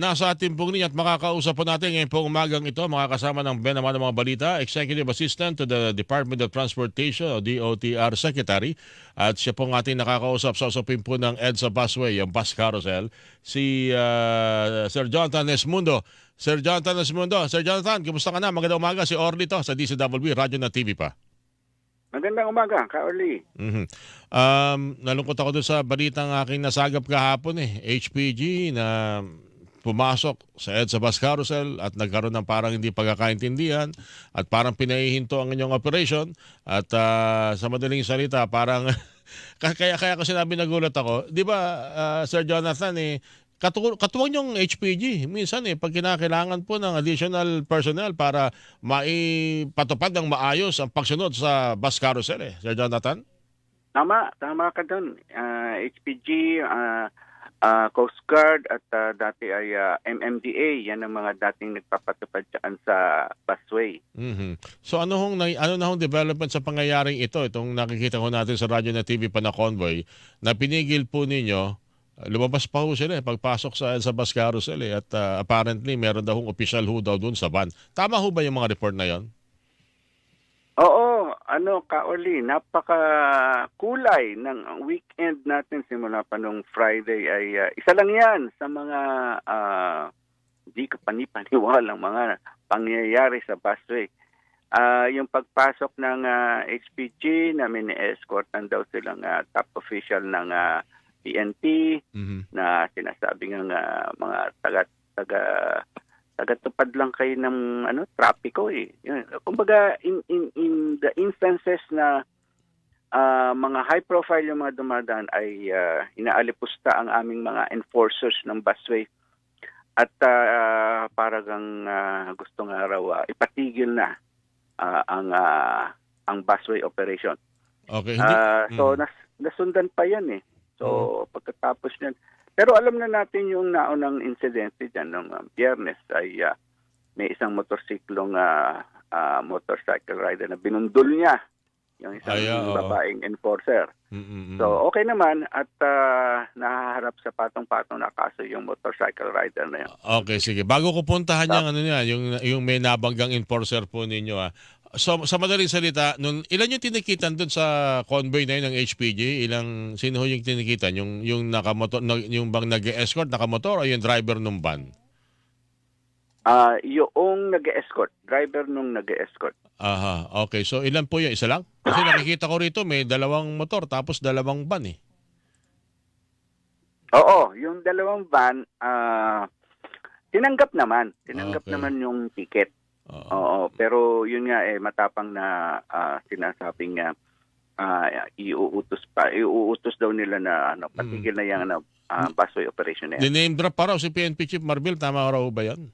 Nasa ating pong linya at makakausap po natin ngayon pong umagang ito, makakasama ng naman ng mga balita, Executive Assistant to the Department of Transportation o DOTR Secretary, at siya pong ating nakakausap sa usapin po ng EDSA Busway, yung bus carousel, si Sir Jonathan Esmundo. Sir Jonathan, kumusta ka na? Magandang umaga, si Orly to sa DCWB, radyo na TV pa. Magandang umaga, Ka-Orly. Nalungkot ako doon sa balitang aking nasagap kahapon HPG na pumasok sa EDSA Bus Carousel at nagkaroon ng parang hindi pagkakaintindihan at parang pinahihinto ang inyong operation at sa madaling salita parang kaya ko sinabi nagulat ako. Di ba Sir Jonathan katuwang yung HPG minsan pag kinakailangan po ng additional personnel para maipatupad ng maayos ang pagsunod sa bus carousel Sir Jonathan? Tama ka doon. HPG, Coast Guard at dati ay MMDA, yan ang mga dating nagpapatupad dyan sa busway. So ano na hong development sa pangyayaring ito, itong nakikita ko natin sa radyo na TV pa na convoy, na pinigil po ninyo, lumabas pa ho sila pagpasok sa bus carousel at apparently meron daw hong official ho daw dun sa van. Tama ho ba yung mga report na yon? Oo, Ka-Orly, napaka-kulay ng weekend natin simula pa nung Friday ay isa lang yan sa mga di ka panipaniwalang mga pangyayari sa busway. Yung pagpasok ng HPG, namin ni-escortan daw silang top official ng PNP na sinasabi ng mga tagatupad lang kayo ng trapiko Yun. Kumbaga in the instances na mga high profile yung mga dumadaan ay inaalipusta ang aming mga enforcers ng busway at parang gusto nga raw ipatigil na ang busway operation. Okay. So nasundan pa yan So pagkatapos niyan, pero alam na natin yung naunang insidente dyan ng Biyernes ay may isang motorcycle rider na binundol niya yung isang babaeng enforcer. So okay naman at nahaharap sa patong-patong na kaso yung motorcycle rider na yun. Okay, sige. Bago ko puntahan yung may nabanggang enforcer po ninyo So sa madaling salita, ilan yung tinikitan doon sa convoy na yun ng HPG? Sino yung tinikitan? Yung nakamotor, yung bang nag-escort nakamotor o yung driver ng van? Yung nag-escort, driver nung nag-escort. Aha, okay. So ilan po yun? Isa lang? Kasi nakikita ko rito may dalawang motor tapos dalawang van Oo, yung dalawang van, tinanggap naman. Okay. Naman yung ticket. Oo, pero yun nga matapang na sinasabing iuutos daw nila na patigil na yung busway operation na yan. Diname drop pa raw si PNP Chief Marbil, tama raw ba 'yan?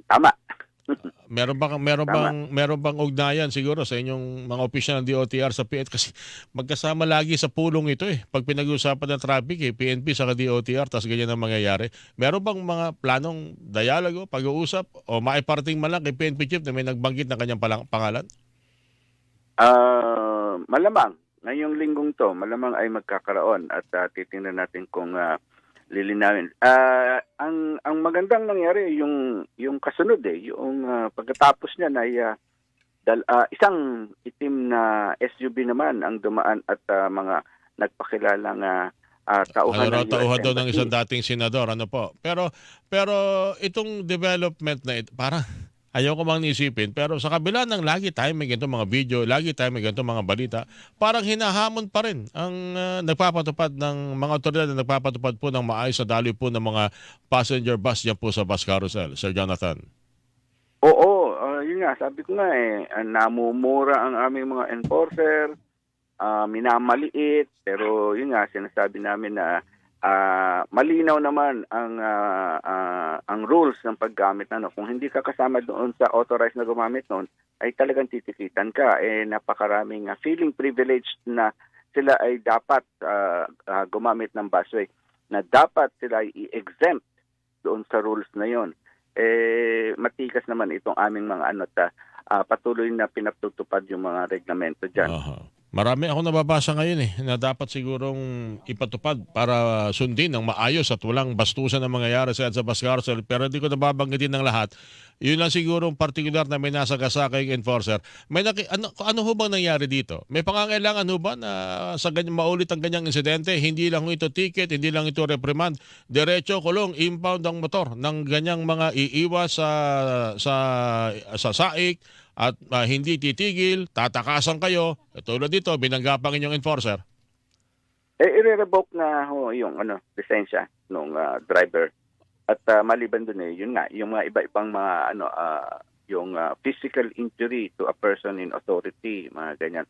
Tama. Meron bang ugnayan siguro sa inyong mga opisyal ng DOTR sa PNP kasi magkasama lagi sa pulong ito pag pinag-uusapan ng traffic PNP sa DOTR tas ganyan ang mangyayari. Meron bang mga planong dialogo, pag-uusap o maiparting man lang kay PNP Chief na may nagbanggit ng kanyang pangalan? Malamang ngayong linggong to, malamang ay magkakaroon at titingnan natin kung lilinawin. Ang magandang nangyari yung kasunod yung pagkatapos niyan ay isang itim na SUV naman ang dumaan at mga nagpakilalang tauhan ng Tauhan daw ng US isang Embassy. dating senador pero itong development na ito parang ayaw ko mang isipin, pero sa kabila ng lagi tayo may ganitong mga video, lagi tayo may ganitong mga balita, parang hinahamon pa rin ang nagpapatupad ng mga otoridad na nagpapatupad po ng maayos na daloy po ng mga passenger bus dyan po sa bus carousel. Sir Jonathan. Oo, yun nga, sabi ko nga namumura ang aming mga enforcer, minamaliit, pero yun nga, sinasabi namin na malinaw naman ang rules ng paggamit kung hindi ka kasama doon sa authorized na gumamit noon ay talagang titikitan ka napakaraming feeling privileged na sila ay dapat gumamit ng busway na dapat sila ay i-exempt doon sa rules na yon matikas naman itong aming mga patuloy na pinatutupad yung mga reglamento diyan. Marami ako nababasa ngayon na dapat sigurong ipatupad para sundin ng maayos at walang bastusan na mangyayari sa EDSA Bus Carousel. Pero hindi ko nababanggitin ng lahat. Yun lang sigurong partikular na may nasagasakay enforcer. Ano ho bang nangyari dito? May pangangailangan ho ba na sa maulit ang ganyang insidente? Hindi lang ho ito ticket, hindi lang ito reprimand. Diretso kulong, impound ang motor ng ganyang mga iiwas sa saik at hindi titigil, tatakasan kayo. Tulad dito, binangga pa ang inyong enforcer. I-revoke na ho yung lisensya ng driver. At maliban doon yun nga, yung mga iba-ibang mga yung physical injury to a person in authority, mga ganyan.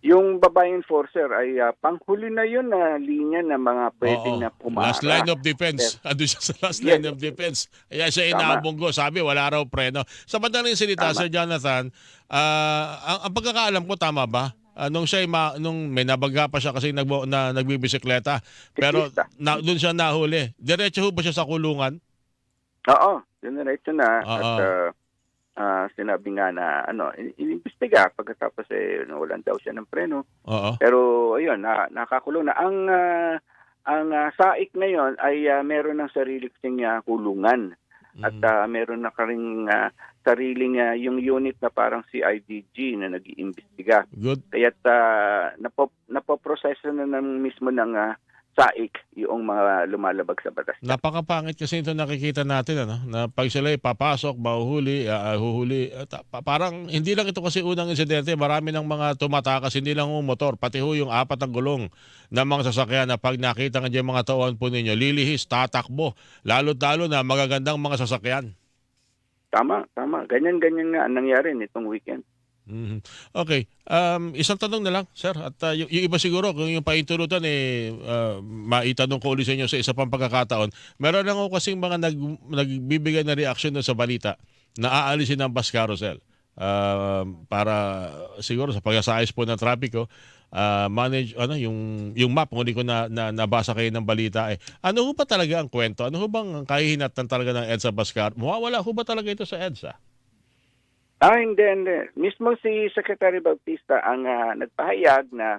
Yung babae enforcer ay panghuli na yun na linya na mga pwedeng na pumara. Last line of defense. Ando siya sa last line of defense. Kaya siya inabonggo. Sabi, wala raw preno. Sa madaling salita, Sir Jonathan, ang pagkakaalam ko, tama ba? Nung may nabaga pa siya kasi nagbibisikleta. Pero doon siya nahuli. Diretso ho ba siya sa kulungan? Oo, diretso na. At sinabi nga na inimbestiga pagkatapos nawalan daw siya ng preno. Pero ayun, nakakulong na. Ang SAIC ngayon ay meron ng sariling kulungan. At meron na karing sariling yung unit na parang CIDG na nag-iimbestiga. Good. Kaya't napoproseso na mismo ng SAIC yung mga lumalabag sa batas. Napakapangit kasi ito nakikita natin na pag sila papasok, mahuhuli, huhuli. Parang hindi lang ito kasi unang insidente, marami ng mga tumatakas, hindi lang yung motor, pati ho yung apat na gulong ng mga sasakyan na pag nakita nga dyan mga tauhan po ninyo, lilihis, tatakbo, lalo-lalo na magagandang mga sasakyan. Tama. Ganyan nga ang nangyari nitong weekend. Okay. Isang tanong na lang, sir. At yung iba siguro, kung yung paintulutan, maitanong ko ulit sa inyo sa isa pang pagkakataon. Meron lang ako kasing mga nagbibigay na reaksyon sa balita na aalisin ng bus carousel. Para siguro sa pag-asayos po ng trapiko, manage yung map kung hindi ko nabasa kayo ng balita ano ho ba talaga ang kwento? Ano ho bang kahihinatan talaga ng EDSA bus car? Mawawala ho ba talaga ito sa EDSA? Hindi. Mismo si Secretary Bautista ang nagpahayag na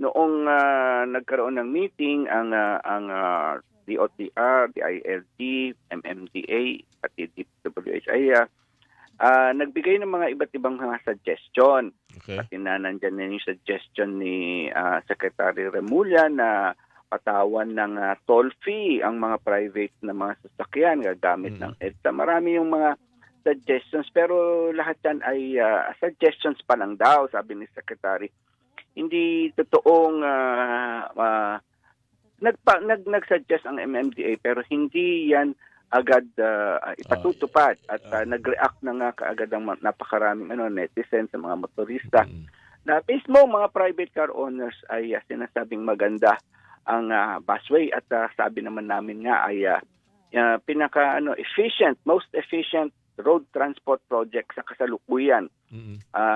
noong nagkaroon ng meeting ang DOTR, DILG, MMDA at DPWH ay nagbigay ng mga iba't ibang mga suggestion. Okay. At nandyan na yung suggestion ni Secretary Remulla na patawan ng toll fee ang mga private na mga sasakyan gagamit ng EDSA. Marami yung mga suggestions pero lahat yan ay suggestions pa lang daw, sabi ni Secretary. Hindi totoong nag-suggest ang MMDA pero hindi yan agad ipatutupad at nag-react na nga kaagad ang napakaraming netizens sa mga motorista na mismo mga private car owners ay sinasabing maganda ang busway at sabi naman namin nga ay most efficient road transport project sa kasalukuyan.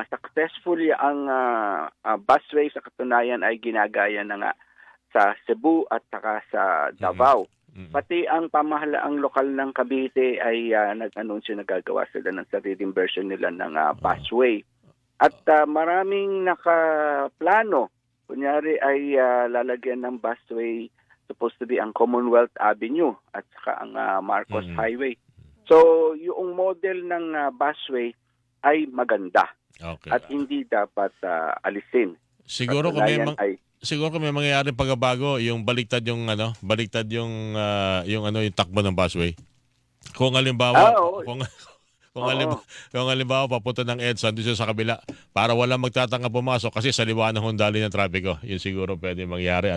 Successfully ang busway sa katunayan ay ginagaya na nga sa Cebu at saka sa Davao. Pati ang pamahalaang lokal ng Cavite ay nag-anunsyo na gagawa sila ng sariling version nila ng busway. At maraming nakaplano. Kunyari ay lalagyan ng busway supposed to be ang Commonwealth Avenue at saka ang Marcos Highway. So, yung model ng busway ay maganda. Okay. At hindi dapat alisin. Siguro kung may mangyayari pagbabago, yung baliktad yung takbo ng busway. Kung halimbawa, kung halimbawa papunta ng EDSA doon sa kabila para walang magtatanga pumasok kasi sa liwanag ng dali ng trapiko. Yun siguro pwede mangyari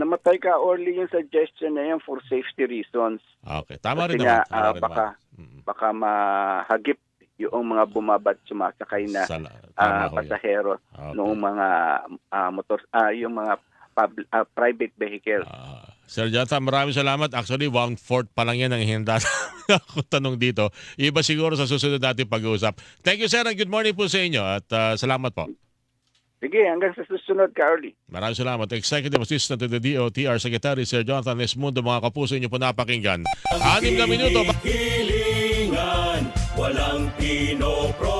namatay ka early yung suggestion na yan for safety reasons. Okay, tama rin naman. Baka mahagip yung mga bumabad sumasakay na pasahero noong mga yung mga private vehicle. Sir Jonathan, maraming salamat. Actually, 1/4 pa lang yan ang hinda ako tanong dito. Iba siguro sa susunod natin pag-uusap. Thank you, sir, and good morning po sa inyo. At salamat po. Sige, hanggang sa susunod, Carly. Maraming salamat. Executive Assistant to the DOTR Secretary, Sir Jonathan Esmundo. Mga kapuso, inyo po napakinggan. 6 na minuto. Hilingan, walang pinopro.